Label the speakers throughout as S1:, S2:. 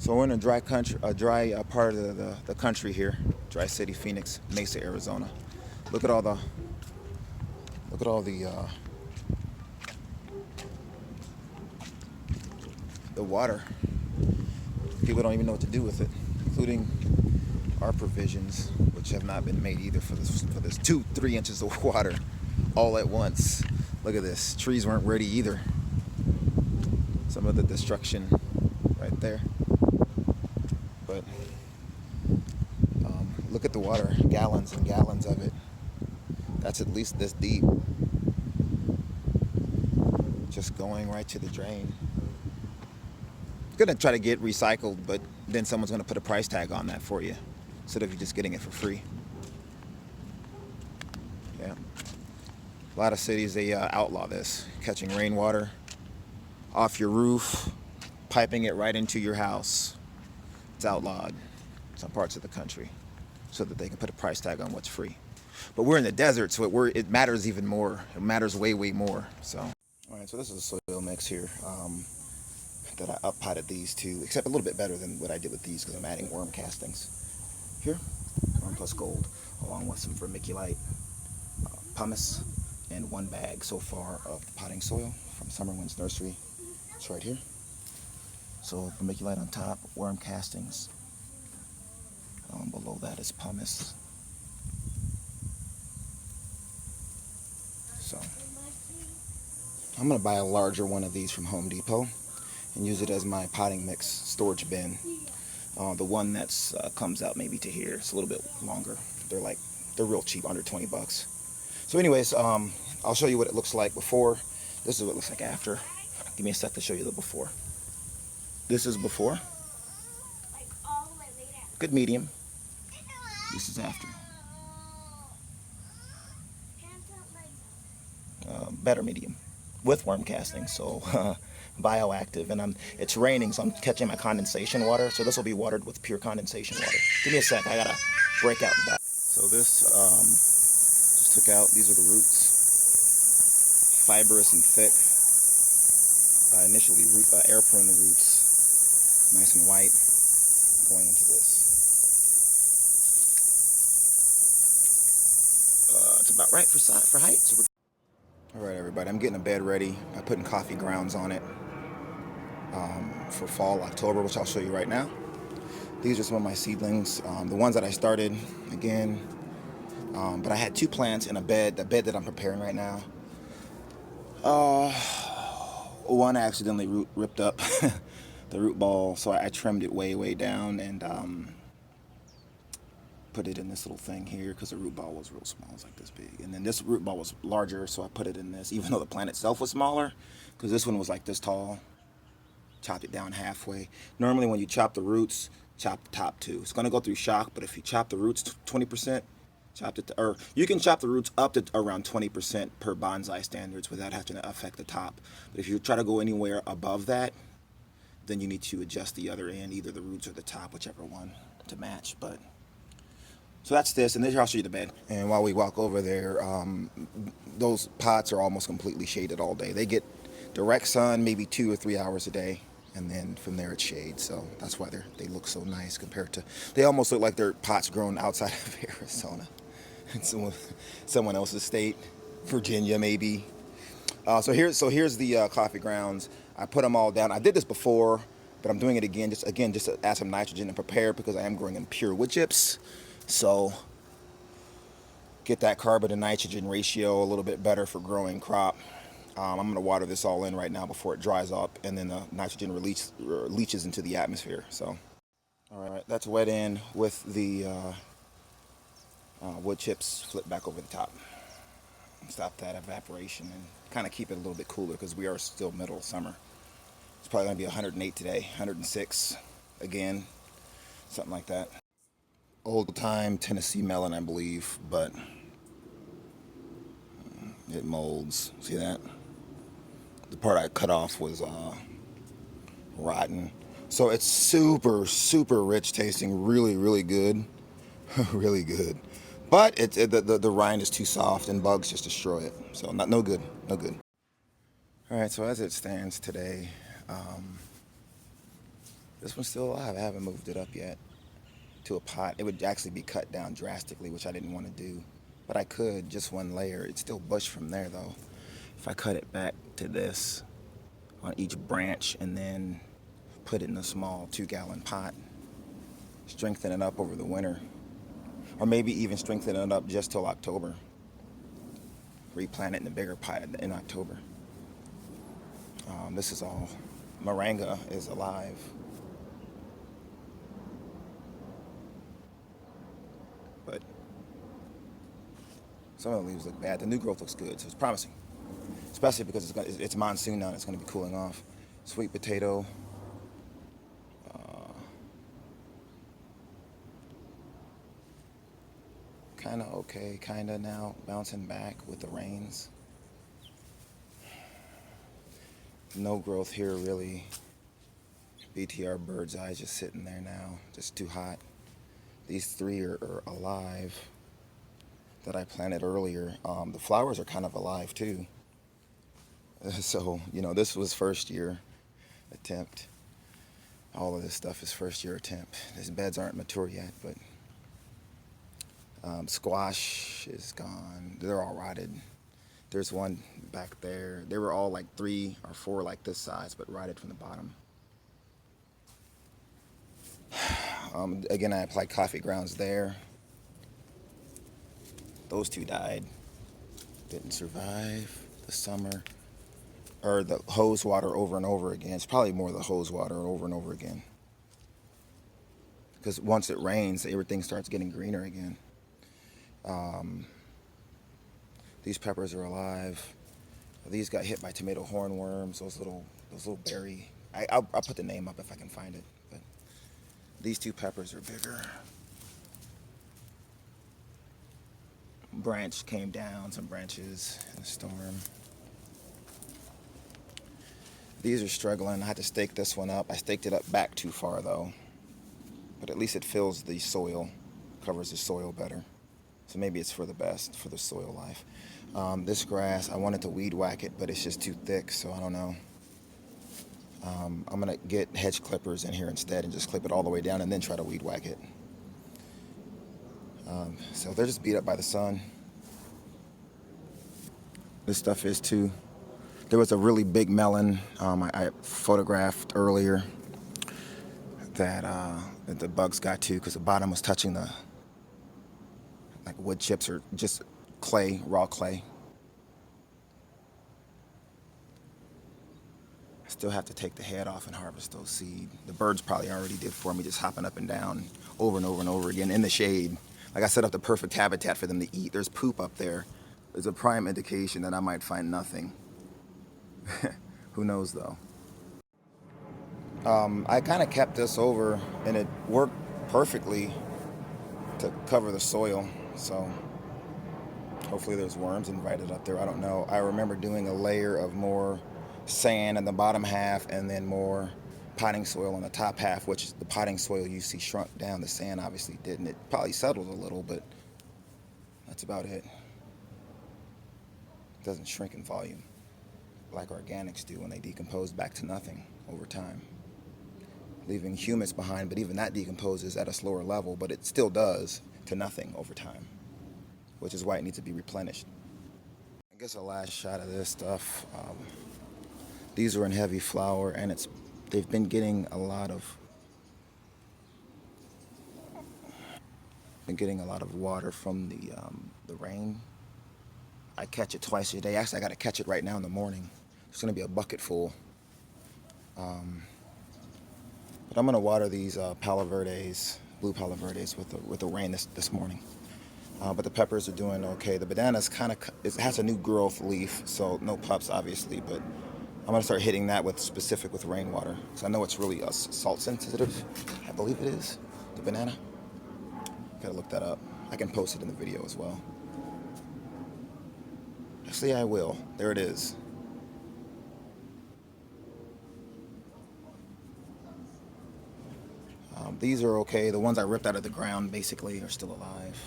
S1: So we're in a dry country, a dry part of the country here, Dry City, Phoenix, Mesa, Arizona. Look at all the the water. People don't even know what to do with it, including our provisions, which have not been made either for this 2-3 inches of water all at once. Look at this. Trees weren't ready either. Some of the destruction right there. But look at the water, gallons and gallons of it. That's at least this deep. Just going right to the drain. Gonna try to get recycled, but then someone's gonna put a price tag on that for you instead of you just getting it for free. Yeah. A lot of cities, they outlaw this. Catching rainwater off your roof, piping it right into your house. It's outlawed in some parts of the country so that they can put a price tag on what's free. But we're in the desert, so it matters even more. It matters way, way more. So, all right, so this is a soil mix here that I up-potted these two, except a little bit better than what I did with these because I'm adding worm castings here, worm plus gold, along with some vermiculite, pumice, and 1 bag so far of potting soil from Summerwind's Nursery. It's right here. So vermiculite on top, worm castings. Below that is pumice. So I'm going to buy a larger one of these from Home Depot and use it as my potting mix storage bin. The one that's comes out maybe to here. It's a little bit longer. They're real cheap, under 20 bucks. So anyways, I'll show you what it looks like before. This is what it looks like after. Give me a sec to show you the before. This is before. Good medium. This is after. Better medium with worm casting, so bioactive, and it's raining, so I'm catching my condensation water, so this will be watered with pure condensation water. Give me a sec, I gotta break out the back. So this just took out, these are the roots, fibrous and thick. Initially air prune the roots, nice and white, going into this. It's about right for height. So alright everybody, I'm getting a bed ready by putting coffee grounds on it for fall, October, which I'll show you right now. These are some of my seedlings, the ones that I started again, but I had 2 plants in a bed, the bed that I'm preparing right now. One accidentally ripped up the root ball, so I trimmed it way down and put it in this little thing here because the root ball was real small. It's like this big, and then this root ball was larger, so I put it in this, even though the plant itself was smaller, because this one was like this tall. Chopped it down halfway. Normally when you chop the roots, chop the top too. It's going to go through shock, but if you chop the roots 20%, or you can chop the roots up to around 20% per bonsai standards without having to affect the top. But if you try to go anywhere above that, then you need to adjust the other end, either the roots or the top, whichever one to match. But so that's this, and then I'll show you the bed. And while we walk over there, those pots are almost completely shaded all day. They get direct sun maybe 2 or 3 hours a day, and then from there it's shade. So that's why they look so nice compared to, they almost look like they're pots grown outside of Arizona. It's someone else's state, Virginia maybe. So here's the coffee grounds. I put them all down. I did this before, but I'm doing it again just to add some nitrogen and prepare, because I am growing in pure wood chips. So get that carbon to nitrogen ratio a little bit better for growing crop. I'm going to water this all in right now before it dries up, and then the nitrogen leaches into the atmosphere. So, all right, that's wet in with the wood chips flipped back over the top. Stop that evaporation and kind of keep it a little bit cooler, because we are still middle of summer. It's probably going to be 108 today, 106 again, something like that. Old time Tennessee melon, I believe, but it molds. See that? The part I cut off was rotten. So it's super rich tasting, really good. Really good. But the rind is too soft and bugs just destroy it. So no good. Alright, so as it stands today, This one's still alive. I haven't moved it up yet to a pot. It would actually be cut down drastically, which I didn't want to do. But I could, just one layer. It's still bush from there though. If I cut it back to this on each branch and then put it in a small 2-gallon pot, strengthen it up over the winter. Or maybe even strengthen it up just till October. Replant it in a bigger pot in October. This is all. Moringa is alive. But some of the leaves look bad. The new growth looks good, so it's promising. Especially because it's monsoon now and it's going to be cooling off. Sweet potato. Kind of okay, kind of now bouncing back with the rains. No growth here really. BTR bird's eye just sitting there now, just too hot. These 3 are alive that I planted earlier. The flowers are kind of alive too. So, you know, this was first year attempt. All of this stuff is first year attempt. These beds aren't mature yet, but squash is gone. They're all rotted. There's one back there. They were all like 3 or 4 like this size, but rotted from the bottom. Again, I applied coffee grounds there. Those 2 died. Didn't survive the summer. Or the hose water over and over again. It's probably more the hose water over and over again. Because once it rains, everything starts getting greener again. These peppers are alive. These got hit by tomato hornworms. Those little berry. I'll put the name up if I can find it. But these 2 peppers are bigger. Branch came down, some branches in the storm. These are struggling. I had to stake this one up. I staked it up back too far though. But at least it fills the soil, covers the soil better. So maybe it's for the best, for the soil life. This grass, I wanted to weed whack it, but it's just too thick, so I don't know. I'm gonna get hedge clippers in here instead and just clip it all the way down and then try to weed whack it. So they're just beat up by the sun. This stuff is too. There was a really big melon I photographed earlier that the bugs got to because the bottom was touching the like wood chips or just clay, raw clay. I still have to take the head off and harvest those seed. The birds probably already did for me, just hopping up and down over and over and over again in the shade. Like I set up the perfect habitat for them to eat. There's poop up there. There's a prime indication that I might find nothing. Who knows though? I kind of kept this over and it worked perfectly to cover the soil. So hopefully there's worms invited up there. I don't know. I remember doing a layer of more sand in the bottom half and then more potting soil on the top half, which is the potting soil you see shrunk down. The sand obviously didn't. It probably settled a little, but that's about it. It doesn't shrink in volume like organics do when they decompose back to nothing over time, leaving humus behind, but even that decomposes at a slower level, but it still does to nothing over time, which is why it needs to be replenished. I guess a last shot of this stuff. These are in heavy flower, and they've been getting a lot of water from the rain. I catch it twice a day. Actually, I got to catch it right now in the morning. It's going to be a bucket full. But I'm going to water these Palo Verdes, blue Palo Verdes with the rain this morning. But the peppers are doing okay. The bananas it has a new growth leaf, so no pups obviously, but I'm going to start hitting that with rainwater. So I know it's really salt sensitive, I believe it is, the banana. Got to look that up. I can post it in the video as well. Actually, I will. There it is. These are okay. The ones I ripped out of the ground basically are still alive.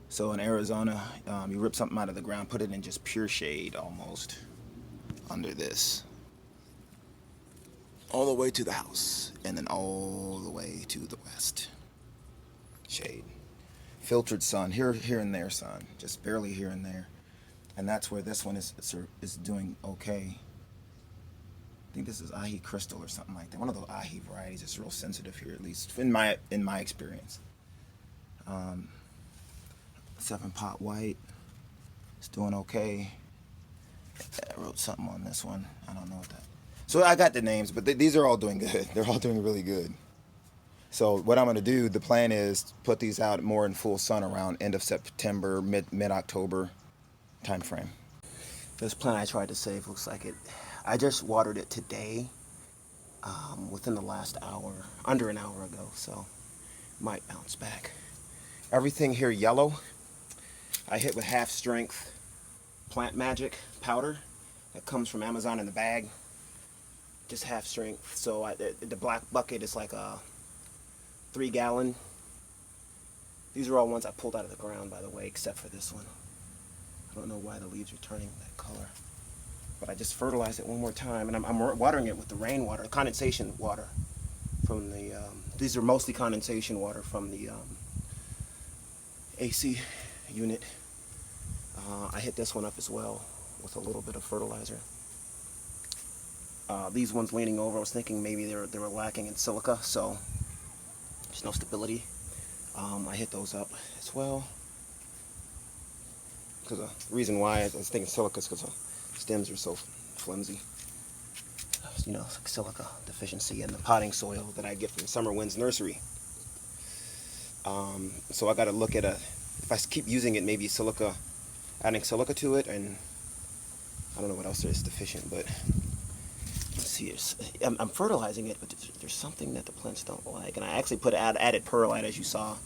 S1: So in Arizona, you rip something out of the ground, put it in just pure shade almost under this. all the way to the house, and then all the way to the west. Shade. Filtered sun, here and there sun, just barely here and there. And that's where this one is doing okay. I think this is ahi crystal or something like that. One of those ahi varieties. It's real sensitive here, at least in my experience. 7-pot white. It's doing okay. I wrote something on this one. I don't know what that. So I got the names, but these are all doing good. They're all doing really good. So what I'm going to do, the plan is put these out more in full sun around end of September, mid-October time frame. This plant I tried to save looks like it. I just watered it today, within the last hour, under an hour ago, so might bounce back. Everything here yellow. I hit with half strength Plant Magic powder that comes from Amazon in the bag. Just half strength. So the black bucket is like a 3-gallon. These are all ones I pulled out of the ground, by the way, except for this one. I don't know why the leaves are turning that color. But I just fertilized it one more time, and I'm watering it with the rainwater, condensation water from the, these are mostly condensation water from the AC unit. I hit this one up as well with a little bit of fertilizer. These ones leaning over, I was thinking maybe they were lacking in silica, so there's no stability. I hit those up as well. Because the reason why I was thinking silica is because the stems are so flimsy. You know, silica deficiency in the potting soil that I get from Summer Winds Nursery. So I got to look at if I keep using it, maybe silica, adding silica to it, and I don't know what else is deficient, but let's see. I'm fertilizing it, but there's something that the plants don't like, and I actually added perlite, as you saw,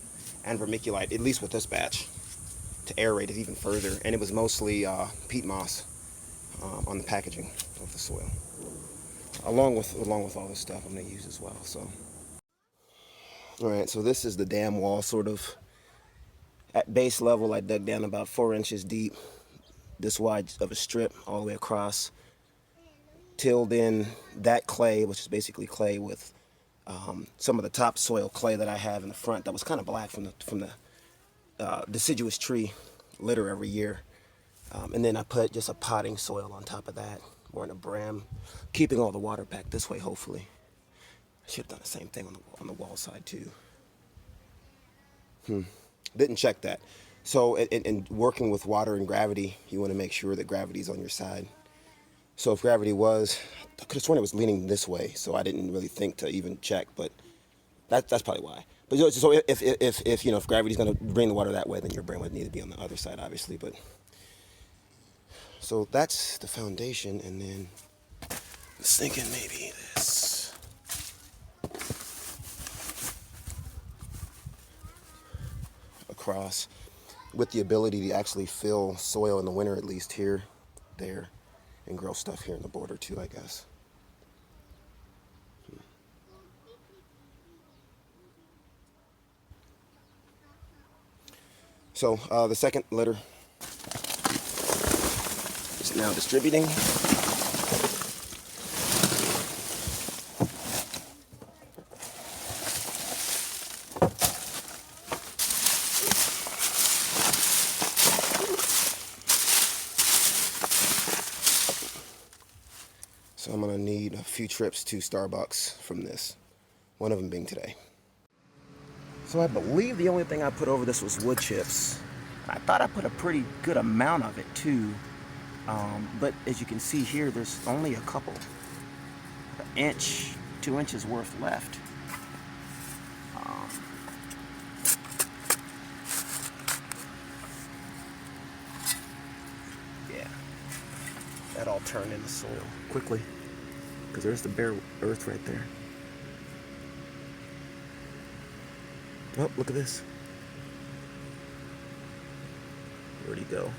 S1: and vermiculite, at least with this batch, to aerate it even further, and it was mostly peat moss on the packaging of the soil, along with all this stuff I'm going to use as well. So, all right, so this is the dam wall, sort of. At base level, I dug down about 4 inches deep, this wide of a strip all the way across, tilled in that clay, which is basically clay with some of the topsoil clay that I have in the front that was kind of black from the deciduous tree litter every year. And then I put just a potting soil on top of that, more in a bram, keeping all the water back this way, hopefully. I should have done the same thing on the wall side too. Didn't check that. So in working with water and gravity, you want to make sure that gravity's on your side. So if gravity was, I could have sworn it was leaning this way, so I didn't really think to even check, but that's probably why. But so if you know, if gravity's going to bring the water that way, then your brain would need to be on the other side, obviously. But so that's the foundation, and then I was thinking maybe this. Across, with the ability to actually fill soil in the winter, at least here, there, and grow stuff here in the border too, I guess. So the second litter is now distributing. So I'm going to need a few trips to Starbucks from this, one of them being today. So I believe the only thing I put over this was wood chips. I thought I put a pretty good amount of it too, but as you can see here, there's only a couple, an inch, 2 inches worth left. Yeah, that all turned into soil quickly, because there's the bare earth right there. Oh, look at this. Where'd he go?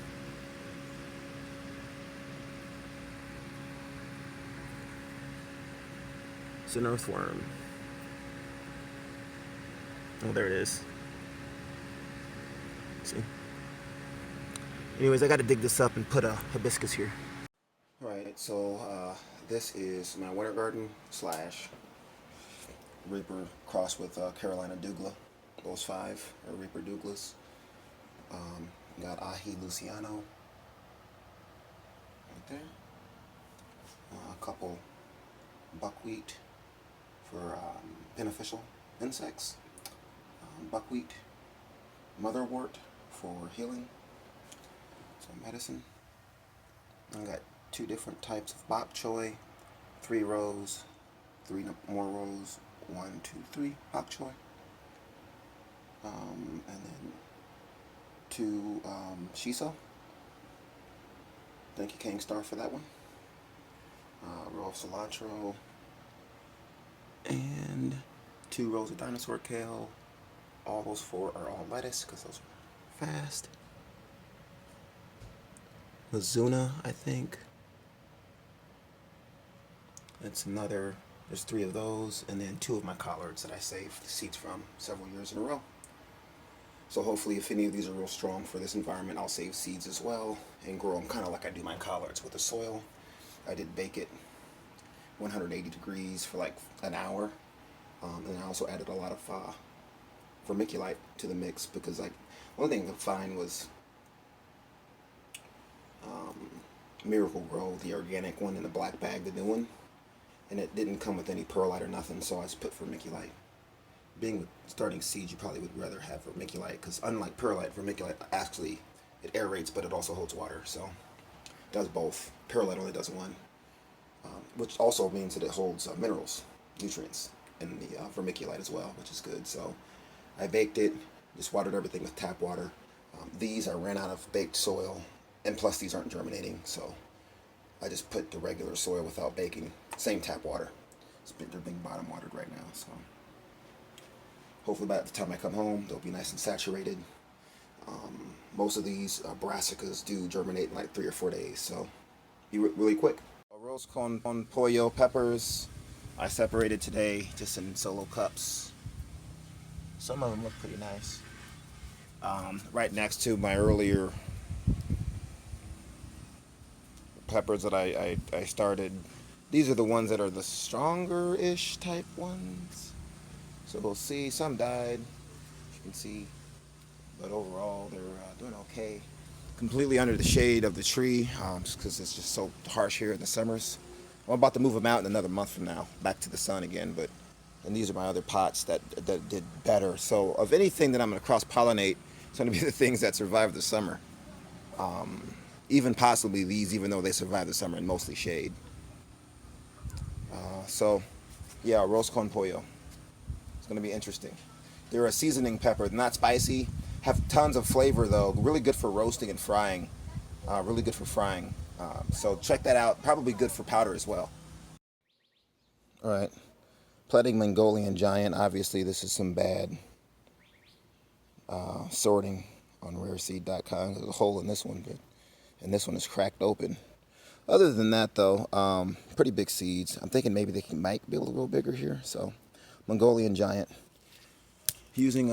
S1: It's an earthworm. Oh, there it is. See? Anyways, I got to dig this up and put a hibiscus here. Alright, so This is my winter garden slash Reaper crossed with Carolina Douglas. Those 5 are Reaper Douglas. Got Ahi Luciano right there. A couple buckwheat for beneficial insects. Buckwheat motherwort for healing, so medicine. I got 2 different types of bok choy, 3 rows, 3 more rows, 1, 2, 3 bok choy, and then 2 shiso. Thank you, King Star, for that one. Row of cilantro, and 2 rows of dinosaur kale. All those 4 are all lettuce because those are fast. Mizuna, I think. That's another. There's 3 of those, and then 2 of my collards that I saved the seeds from several years in a row. So hopefully, if any of these are real strong for this environment, I'll save seeds as well and grow them kind of like I do my collards with the soil. I did bake it 180 degrees for like an hour, and I also added a lot of vermiculite to the mix because like one thing I could find was Miracle Grow, the organic one in the black bag, the new one, and it didn't come with any perlite or nothing, so I just put vermiculite. Being with starting seeds, you probably would rather have vermiculite because unlike perlite, vermiculite actually it aerates, but it also holds water, so it does both. Perlite only does one, which also means that it holds minerals, nutrients in the vermiculite as well, which is good. So I baked it, just watered everything with tap water. These I ran out of baked soil, and plus these aren't germinating, so I just put the regular soil without baking, same tap water. They're being bottom watered right now, so hopefully by the time I come home, they'll be nice and saturated. Most of these brassicas do germinate in like 3 or 4 days, so be really quick. Rose con pollo peppers I separated today just in solo cups. Some of them look pretty nice. Right next to my earlier peppers that I started. These are the ones that are the stronger-ish type ones. So we'll see. Some died, as you can see. But overall, they're doing okay. Completely under the shade of the tree, just because it's just so harsh here in the summers. I'm about to move them out in another month from now, back to the sun again. And these are my other pots that did better. So of anything that I'm going to cross-pollinate, it's going to be the things that survive the summer. Even possibly these, even though they survive the summer in mostly shade. So, yeah, roast con pollo. It's going to be interesting. They're a seasoning pepper, not spicy. Have tons of flavor though. Really good for roasting and frying. Really good for frying. So check that out. Probably good for powder as well. All right. Planting Mongolian Giant. Obviously, this is some bad sorting on rareseed.com. There's a hole in this one, and this one is cracked open. Other than that, though, pretty big seeds. I'm thinking maybe they might be a little bigger here. So, Mongolian Giant. Using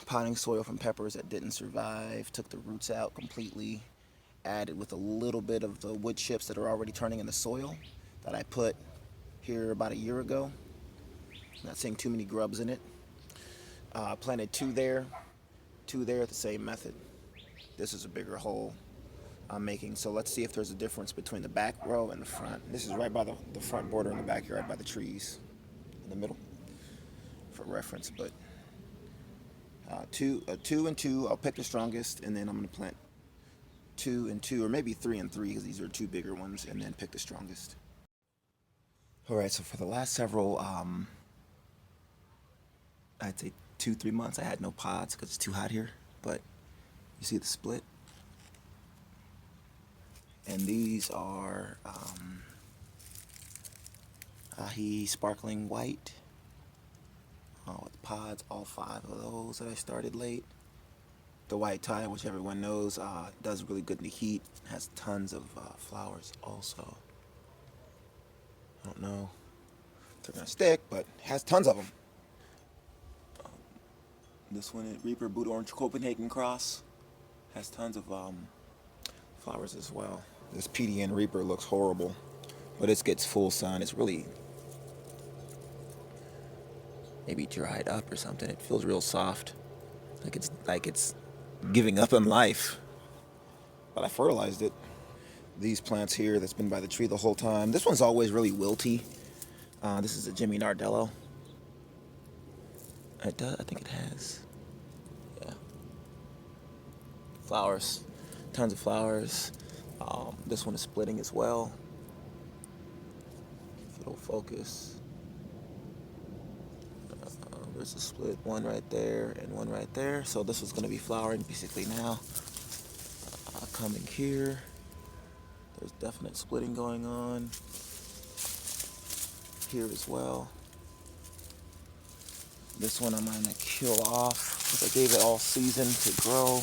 S1: potting soil from peppers that didn't survive. Took the roots out completely. Added with a little bit of the wood chips that are already turning into soil that I put here about a year ago. Not seeing too many grubs in it. Planted 2 there. 2 there, the same method. This is a bigger hole I'm making. So let's see if there's a difference between the back row and the front. This is right by the front border in the backyard by the trees in the middle for reference. But 2 and 2, I'll pick the strongest, and then I'm going to plant 2 and 2, or maybe 3 and 3 because these are 2 bigger ones, and then pick the strongest. All right, so for the last several, I'd say 2-3 months, I had no pods because it's too hot here, but you see the split? And these are Ahi Sparkling White. With pods, all 5 of those that I started late. The white tie, which everyone knows, does really good in the heat. Has tons of flowers also. I don't know if they're going to stick, but has tons of them. This one is Reaper Boot Orange Copenhagen Cross. Has tons of flowers as well. This PDN Reaper looks horrible. But it gets full sun. It's really maybe dried up or something. It feels real soft, like it's giving up on life. But I fertilized it. These plants here that's been by the tree the whole time. This one's always really wilty. This is a Jimmy Nardello. It does. I think it has. Yeah. Flowers, tons of flowers. This one is splitting as well. If it'll focus. There's a split one right there and one right there. So this was going to be flowering basically now. Coming here. There's definite splitting going on. Here as well. This one I'm going to kill off because I gave it all season to grow.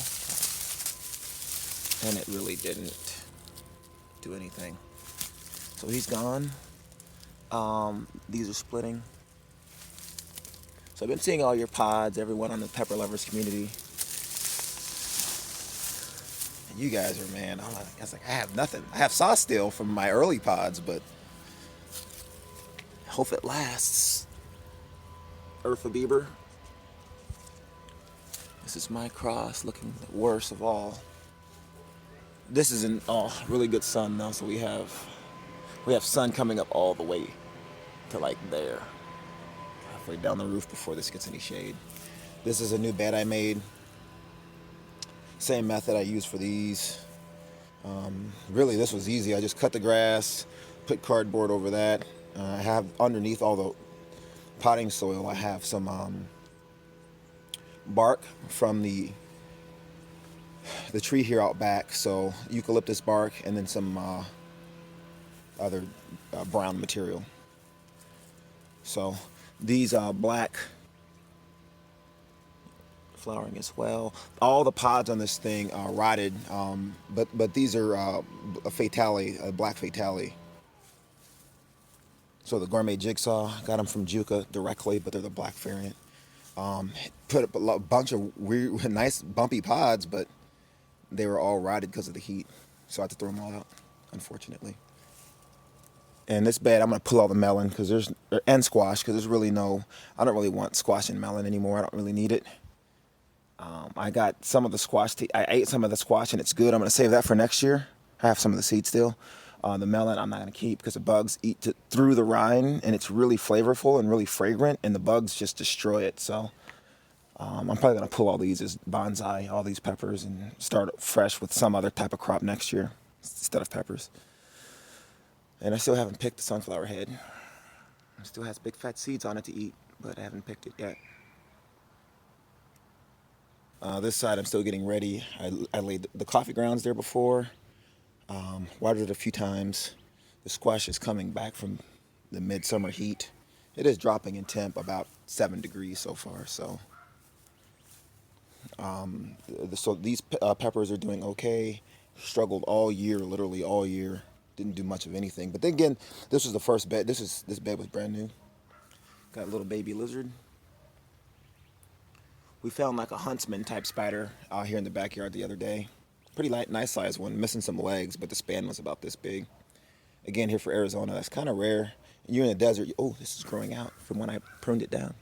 S1: And it really didn't do anything. So he's gone. These are splitting. So I've been seeing all your pods, everyone on the Pepper Lovers community. And you guys are, man, I was like, I have nothing. I have sauce still from my early pods, but I hope it lasts. Eartha Bieber. This is my cross, looking the worst of all. This is in really good sun though, so we have sun coming up all the way to like there. Halfway down the roof before this gets any shade. This is a new bed I made. Same method I used for these. Really, this was easy. I just cut the grass, put cardboard over that. I have underneath all the potting soil, I have some bark from the tree here out back. So eucalyptus bark and then some other brown material. So these black flowering as well. All the pods on this thing are rotted, but these are a black fatale. So the gourmet jigsaw, got them from Juca directly, but they're the black variant. Put up a bunch of weird, nice bumpy pods, but they were all rotted because of the heat. So I had to throw them all out, unfortunately. And this bed, I'm going to pull all the melon and squash, because there's really I don't really want squash and melon anymore. I don't really need it. I got some of the squash. I ate some of the squash and it's good. I'm going to save that for next year. I have some of the seeds still. The melon I'm not going to keep because the bugs eat through the rind, and it's really flavorful and really fragrant, and the bugs just destroy it. So I'm probably going to pull all these as bonsai, all these peppers, and start fresh with some other type of crop next year instead of peppers. And I still haven't picked the sunflower head. It still has big fat seeds on it to eat, but I haven't picked it yet. This side I'm still getting ready. I laid the coffee grounds there before. Watered it a few times. The squash is coming back from the midsummer heat. It is dropping in temp about 7 degrees so far. So these peppers are doing okay. Struggled all year, literally all year. Didn't do much of anything. But then again, this was the first bed. This bed was brand new. Got a little baby lizard. We found like a huntsman type spider out here in the backyard the other day. Pretty nice sized one, missing some legs, but the span was about this big. Again, here for Arizona, that's kind of rare. You're in the desert. Oh, this is growing out from when I pruned it down.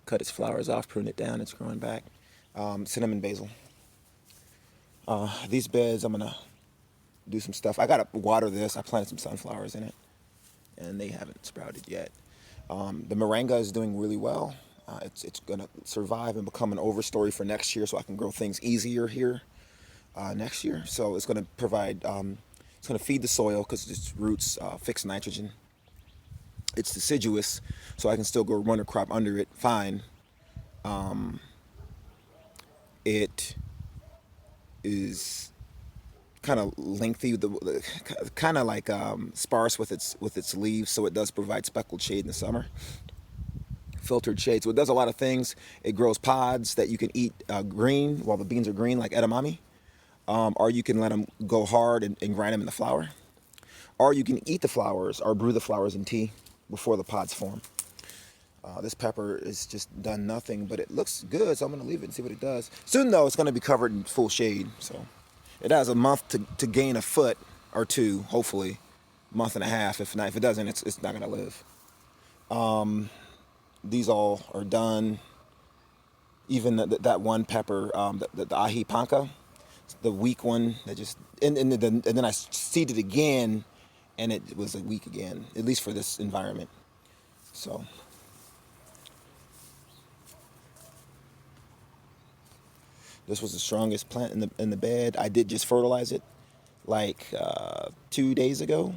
S1: Cut its flowers off, pruned it down, it's growing back. Cinnamon basil. These beds, I'm gonna do some stuff. I gotta water this. I planted some sunflowers in it, and they haven't sprouted yet. The moringa is doing really well. It's gonna survive and become an overstory for next year, so I can grow things easier here next year. So it's gonna provide, it's gonna feed the soil because its roots fix nitrogen. It's deciduous, so I can still grow runner crop under it fine. It is kind of lengthy, kind of like sparse with its leaves, so it does provide speckled shade in the summer. Filtered shade, so it does a lot of things. It grows pods that you can eat green while the beans are green, like edamame, or you can let them go hard and grind them in the flour, or you can eat the flowers or brew the flowers in tea before the pods form. This pepper is just done nothing, but it looks good, so I'm going to leave it and see what it does. Soon though, it's going to be covered in full shade, so it has a month to gain a foot or two, hopefully, month and a half. If not, if it doesn't, it's not gonna live. These all are done. Even that one pepper, the ahi panka, the weak one that just and then I seeded again, and it was a week again, at least for this environment. So this was the strongest plant in the bed. I did just fertilize it like 2 days ago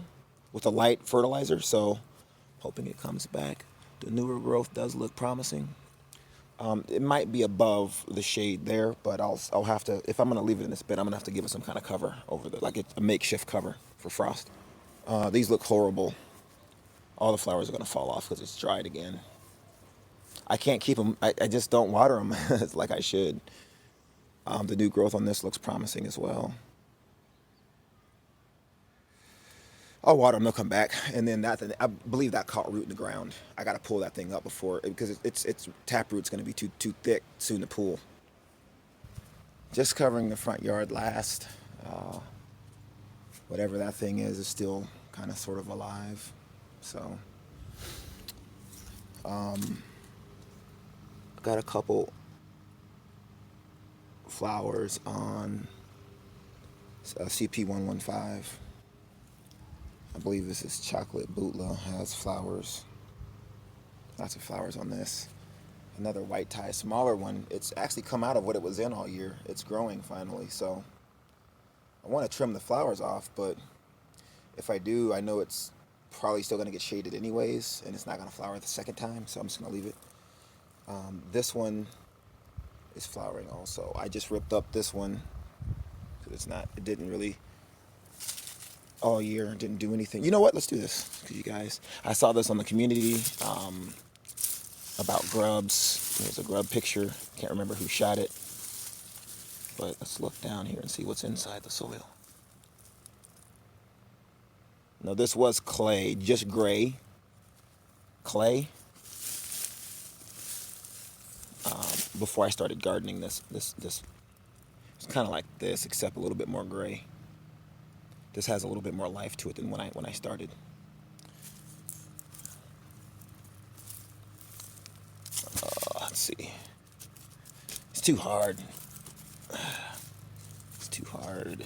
S1: with a light fertilizer. So hoping it comes back. The newer growth does look promising. It might be above the shade there, but I'll have to, if I'm gonna leave it in this bed, I'm gonna have to give it some kind of cover over the, like a makeshift cover for frost. These look horrible. All the flowers are gonna fall off because it's dried again. I can't keep them. I just don't water them like I should. The new growth on this looks promising as well. I'll water them, they'll come back, and then I believe that caught root in the ground. I got to pull that thing up before, because its tap root's going to be too thick soon to pull. Just covering the front yard last. Whatever that thing is still kind of sort of alive. So, got a couple flowers on CP115. I believe this is chocolate bootla, has flowers. Lots of flowers on this. Another white tie, smaller one. It's actually come out of what it was in all year. It's growing finally, so I want to trim the flowers off, but if I do, I know it's probably still going to get shaded anyways, and it's not going to flower the second time, so I'm just going to leave it. This one is flowering also. I just ripped up this one because it didn't really all year, didn't do anything. You know what? Let's do this, because you guys, I saw this on the community about grubs. There's a grub picture. Can't remember who shot it, but let's look down here and see what's inside the soil. No, this was clay, just gray clay. Before I started gardening, this it's kind of like this, except a little bit more gray. This has a little bit more life to it than when I started. Let's see. It's too hard. It's too hard.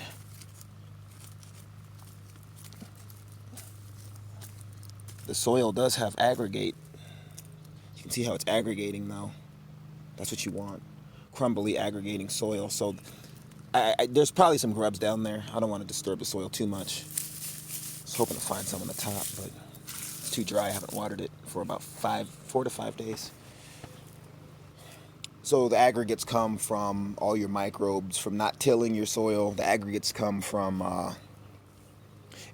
S1: The soil does have aggregate. You can see how it's aggregating though. That's what you want. Crumbly aggregating soil. So there's probably some grubs down there. I don't want to disturb the soil too much. I was hoping to find some on the top, but it's too dry. I haven't watered it for about 4 to 5 days. So the aggregates come from all your microbes, from not tilling your soil. The aggregates come from,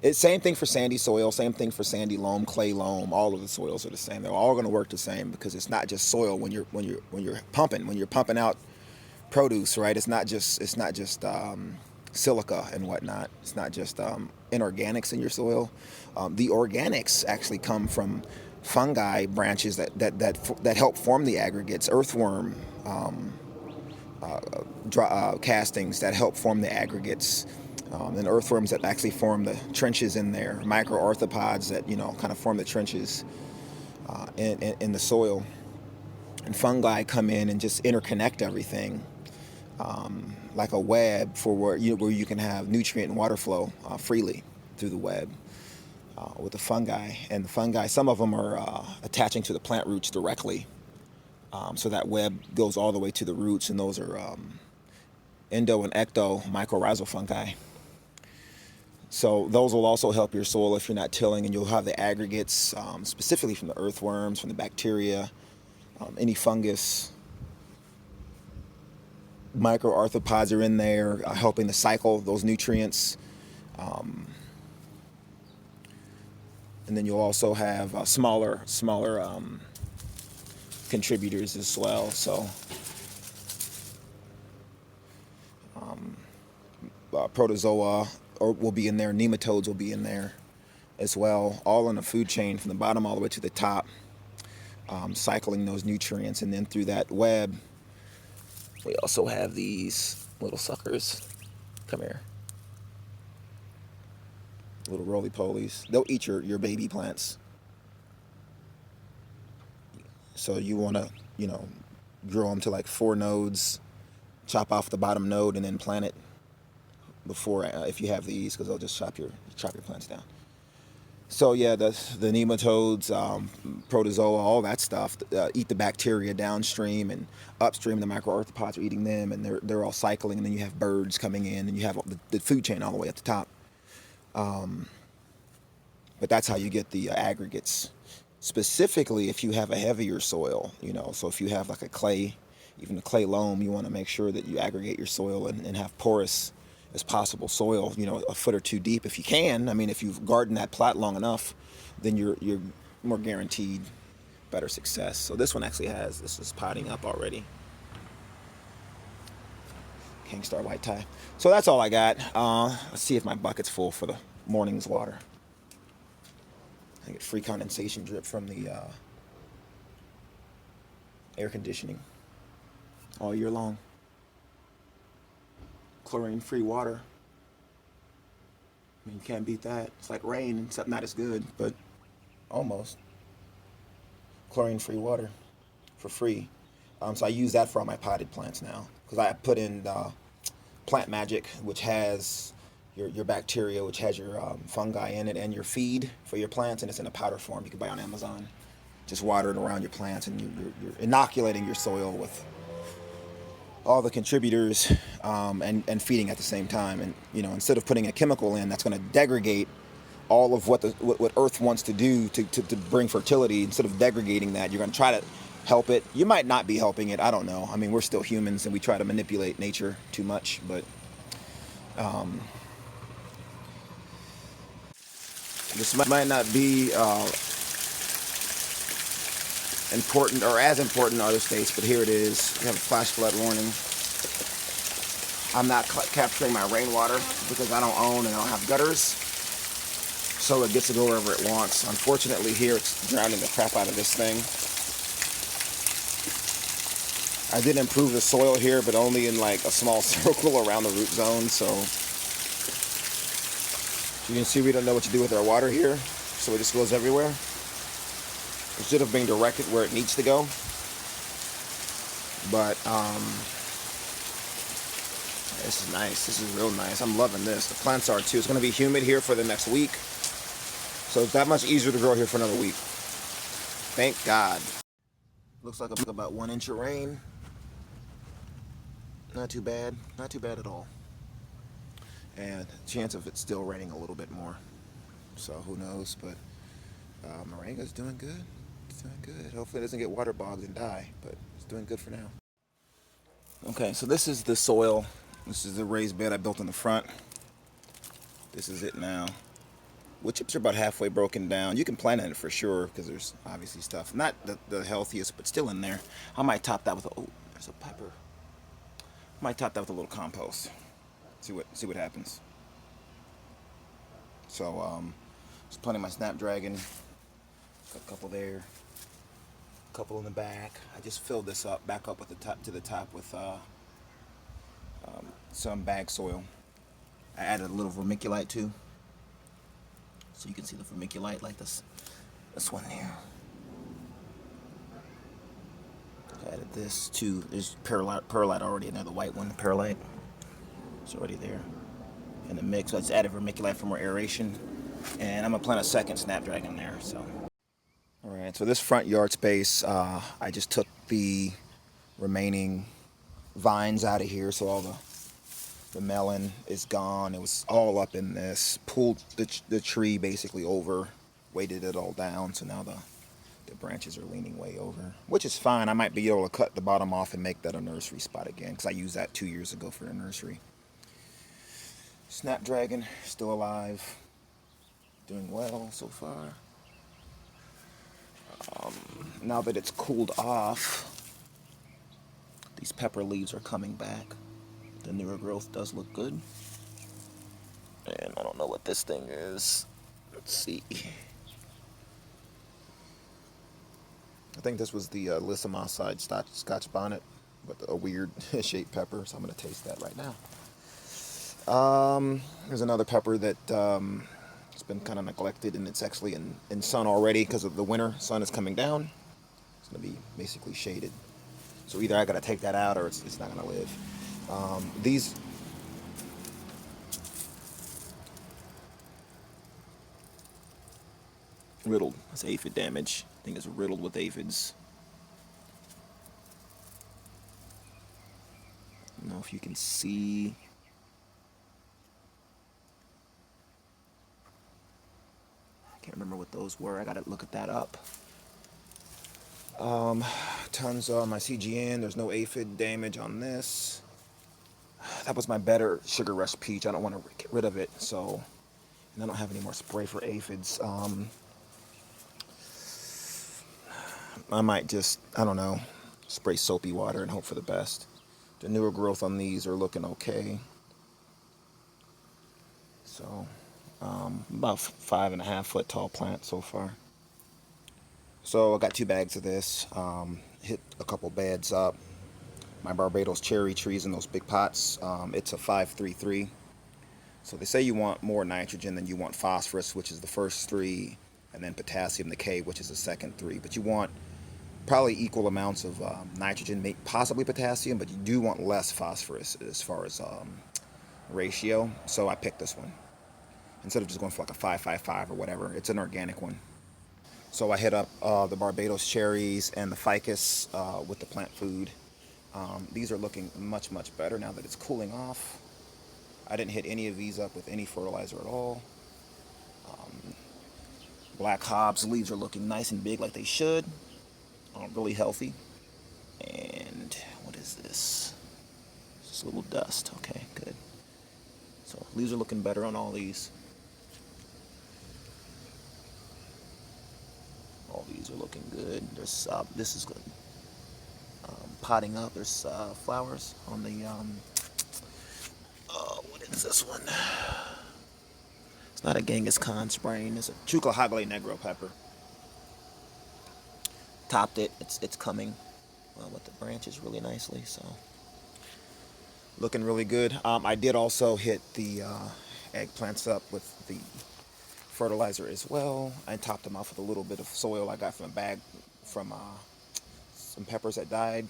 S1: it's same thing for sandy soil, same thing for sandy loam, clay loam. All of the soils are the same. They're all going to work the same, because it's not just soil when you're pumping out produce, right? It's not just silica and whatnot. It's not just inorganics in your soil. The organics actually come from fungi branches that help form the aggregates. Earthworm castings that help form the aggregates. And earthworms that actually form the trenches in there. Microarthropods that kind of form the trenches in the soil. And fungi come in and just interconnect everything. Like a web for where you can have nutrient and water flow freely through the web with the fungi. And the fungi, some of them are attaching to the plant roots directly. So that web goes all the way to the roots, and those are endo and ecto mycorrhizal fungi. So those will also help your soil if you're not tilling, and you'll have the aggregates specifically from the earthworms, from the bacteria, any fungus. Microarthropods are in there helping to cycle those nutrients. And then you'll also have smaller contributors as well. So protozoa will be in there, nematodes will be in there as well, all in the food chain from the bottom all the way to the top, cycling those nutrients. And then through that web, we also have these little suckers. Come here. Little roly-polies. They'll eat your baby plants. So you want to, you know, grow them to like 4 nodes, chop off the bottom node, and then plant it before, if you have these, because they'll just chop your plants down. So yeah, the nematodes, protozoa, all that stuff eat the bacteria downstream, and upstream the microarthropods are eating them, and they're all cycling, and then you have birds coming in, and you have the food chain all the way at the top. But that's how you get the aggregates. Specifically, if you have a heavier soil, you know, so if you have like a clay, even a clay loam, you want to make sure that you aggregate your soil and have porous as possible soil, you know, a foot or 2 deep if you can. I mean, if you've gardened that plot long enough, then you're more guaranteed better success. So this one actually this is potting up already. Kingstar white tie. So that's all I got. Let's see if my bucket's full for the morning's water. I get free condensation drip from the air conditioning all year long. Chlorine-free water. I mean, you can't beat that. It's like rain, except not as good, but almost. Chlorine-free water for free. So I use that for all my potted plants now, because I put in Plant Magic, which has your bacteria, which has your fungi in it, and your feed for your plants, and it's in a powder form you can buy on Amazon. Just water it around your plants, and you're inoculating your soil with all the contributors, and feeding at the same time. And you know, instead of putting a chemical in that's going to degrade all of what Earth wants to do to bring fertility, instead of degrading that, you're going to try to help it. You might not be helping it. I don't know. I mean, we're still humans, and we try to manipulate nature too much, but this might not be important, or as important in other states, but here it is. We have a flash flood warning. I'm not capturing my rainwater because I don't own and I don't have gutters, so it gets to go wherever it wants. Unfortunately, here it's drowning the crap out of this thing. I did improve the soil here, but only in like a small circle around the root zone, so you can see we don't know what to do with our water here, so it just goes everywhere. It should have been directed where it needs to go, but this is nice. This is real nice. I'm loving this. The plants are too. It's going to be humid here for the next week, so it's that much easier to grow here for another week. Thank God. Looks like about 1 inch of rain. Not too bad. Not too bad at all. And chance of it still raining a little bit more. So who knows? But moringa's doing good. It's doing good. Hopefully it doesn't get waterbogged and die, but it's doing good for now. Okay, so this is the soil. This is the raised bed I built in the front. This is it now. Wood chips are about halfway broken down. You can plant in it for sure, because there's obviously stuff. Not the healthiest, but still in there. I might top that with a, oh, there's a pepper. I might top that with a little compost. See what happens. So just planting my snapdragon. Got a couple there. A couple in the back. I just filled this up, back up with the top with some bag soil. I added a little vermiculite too. So you can see the vermiculite like this one here. I added this too. There's perlite already in there, the white one, perlite. It's already there in the mix. So I just added vermiculite for more aeration. And I'm gonna plant a second snapdragon there, so. All right, so this front yard space, I just took the remaining vines out of here, so all the melon is gone. It was all up in this, pulled the tree basically over, weighted it all down, so now the branches are leaning way over, which is fine. I might be able to cut the bottom off and make that a nursery spot again, because I used that 2 years ago for a nursery. Snapdragon, still alive, doing well so far. Now that it's cooled off, these pepper leaves are coming back. The newer growth does look good. And I don't know what this thing is. Let's see. I think this was the Lysimoside Scotch bonnet, with a weird shaped pepper, so I'm going to taste that right now. There's another pepper that It's been kind of neglected, and it's actually in sun already because of the winter. Sun is coming down. It's going to be basically shaded. So either I got to take that out or it's not going to live. These riddled. That's aphid damage. I think it's riddled with aphids. I don't know if you can see. I can't remember what those were. I gotta look at that up. Tons on my CGN. There's no aphid damage on this. That was my better Sugar Rush peach. I don't want to get rid of it, so. And I don't have any more spray for aphids. I might just, I don't know, spray soapy water and hope for the best. The newer growth on these are looking okay. So, about 5.5 foot tall plant so far. So I got 2 bags of this. Hit a couple beds up. My Barbados cherry trees in those big pots. It's a 5-3-3. So they say you want more nitrogen than you want phosphorus, which is the first 3, and then potassium, the K, which is the second 3. But you want probably equal amounts of nitrogen, possibly potassium, but you do want less phosphorus as far as ratio. So I picked this one instead of just going for like a 5-5-5 or whatever. It's an organic one. So I hit up the Barbados cherries and the ficus with the plant food. These are looking much, much better now that it's cooling off. I didn't hit any of these up with any fertilizer at all. Black Hobbs leaves are looking nice and big like they should. Really healthy. And what is this? Just a little dust. Okay, good. So leaves are looking better on all these. All these are looking good. There's this is good. Potting up. There's flowers on the what is this one? It's not a Genghis Khan sprain. It's a Chucalhagle Negro pepper. Topped it. It's coming with the branches really nicely. So looking really good. I did also hit the eggplants up with the fertilizer as well. I topped them off with a little bit of soil I got from a bag from some peppers that died.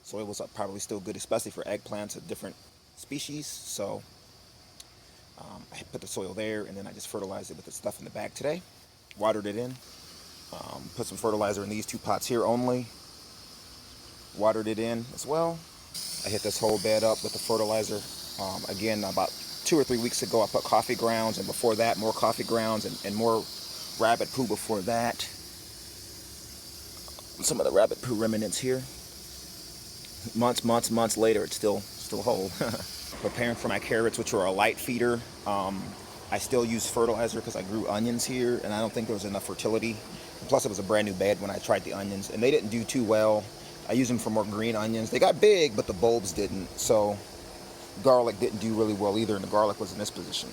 S1: Soil was probably still good, especially for eggplants of different species. So I put the soil there, and then I just fertilized it with the stuff in the bag today. Watered it in. Put some fertilizer in these 2 pots here only. Watered it in as well. I hit this whole bed up with the fertilizer. Again, about 2 or 3 weeks ago, I put coffee grounds, and before that, more coffee grounds and more rabbit poo before that. Some of the rabbit poo remnants here. Months later, it's still whole. Preparing for my carrots, which are a light feeder. I still use fertilizer because I grew onions here, and I don't think there was enough fertility. And plus, it was a brand new bed when I tried the onions, and they didn't do too well. I used them for more green onions. They got big, but the bulbs didn't. So garlic didn't do really well either, and the garlic was in this position.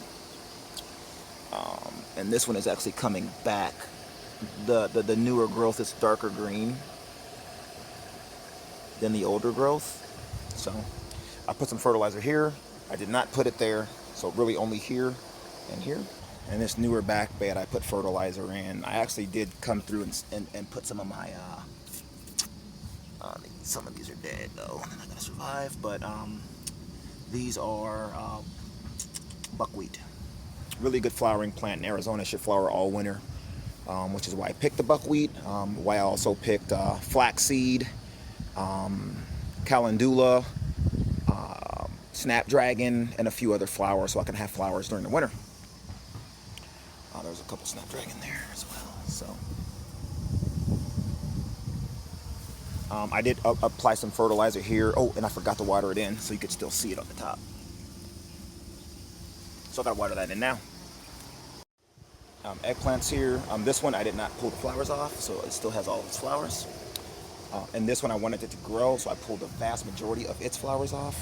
S1: And this one is actually coming back. The newer growth is darker green than the older growth. So I put some fertilizer here. I did not put it there, so really only here and here. And this newer back bed, I put fertilizer in. I actually did come through and put some of my, some of these are dead though, they're not gonna survive, but these are buckwheat. Really good flowering plant in Arizona, should flower all winter, which is why I picked the buckwheat, why I also picked flaxseed, calendula, snapdragon, and a few other flowers so I can have flowers during the winter. There's a couple snapdragon there as well. So I did apply some fertilizer here. Oh, and I forgot to water it in so you could still see it on the top. So I gotta water that in now. Eggplants here. This one I did not pull the flowers off, so it still has all of its flowers. And this one I wanted it to grow, so I pulled the vast majority of its flowers off.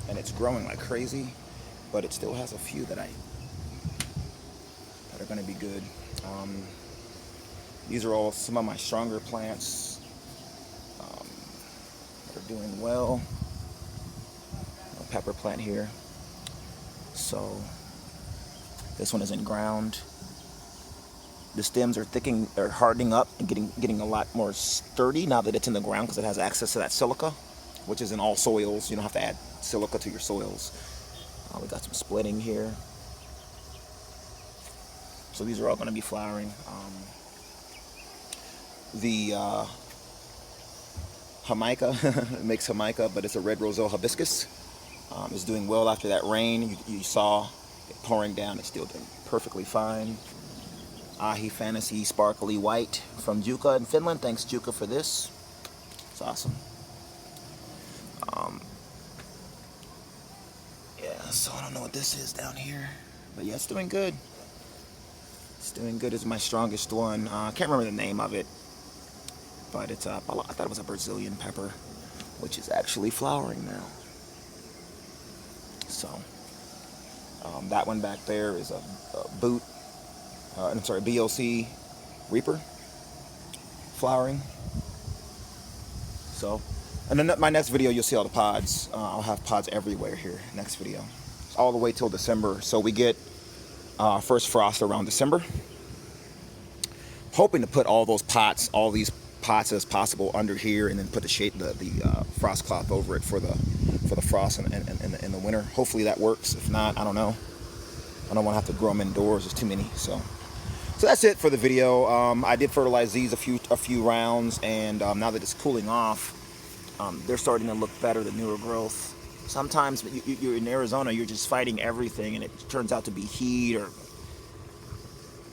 S1: And it's growing like crazy, but it still has a few that are going to be good. These are all some of my stronger plants that are doing well. A pepper plant here. So This one is in ground. The stems are hardening up and getting a lot more sturdy now that it's in the ground because it has access to that silica, which is in all soils. You don't have to add silica to your soils. We got some splitting here. So these are all going to be flowering. The Jamaica makes Jamaica, but it's a red roselle hibiscus. It's doing well after that rain. You saw it pouring down. It's still doing perfectly fine. Ahi Fantasy Sparkly White from Juka in Finland. Thanks, Juka, for this. It's awesome. Yeah, so I don't know what this is down here. But yeah, it's doing good. It's doing good. It's my strongest one. I can't remember the name of it. But it's I thought it was a Brazilian pepper, which is actually flowering now. So that one back there is a boot. I'm sorry, BOC Reaper flowering. So, and then my next video you'll see all the pods. I'll have pods everywhere here. Next video, all the way till December. So we get first frost around December. Hoping to put all these pots as possible under here, and then put the frost cloth over it for the frost in the winter. Hopefully that works. If not, I don't know. I don't want to have to grow them indoors. There's too many. So that's it for the video. I did fertilize these a few rounds, and now that it's cooling off, they're starting to look better, the newer growth. Sometimes you're in Arizona, you're just fighting everything, and it turns out to be heat or,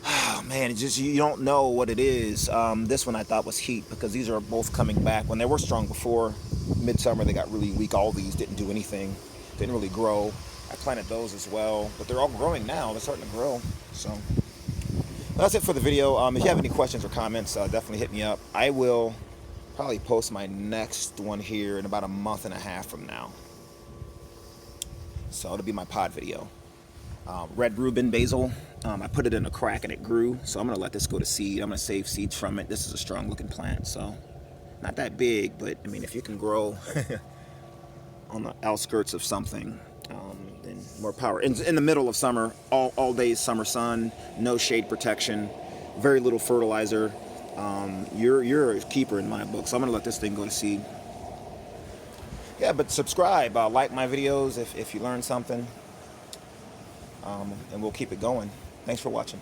S1: oh man, it's just, you don't know what it is. This one I thought was heat, because these are both coming back. When they were strong before midsummer, they got really weak. All these didn't do anything, didn't really grow. I planted those as well, but they're all growing now. They're starting to grow. So that's it for the video. If you have any questions or comments, definitely hit me up. I will probably post my next one here in about a month and a half from now. So it'll be my pod video. Red Reuben basil. I put it in a crack and it grew. So I'm going to let this go to seed. I'm going to save seeds from it. This is a strong looking plant. So not that big, but I mean, if you can grow on the outskirts of something, then more power. In the middle of summer, all days summer sun, no shade protection, very little fertilizer. You're a keeper in my book. So I'm going to let this thing go to seed. Yeah, but subscribe, like my videos if you learn something, and we'll keep it going. Thanks for watching.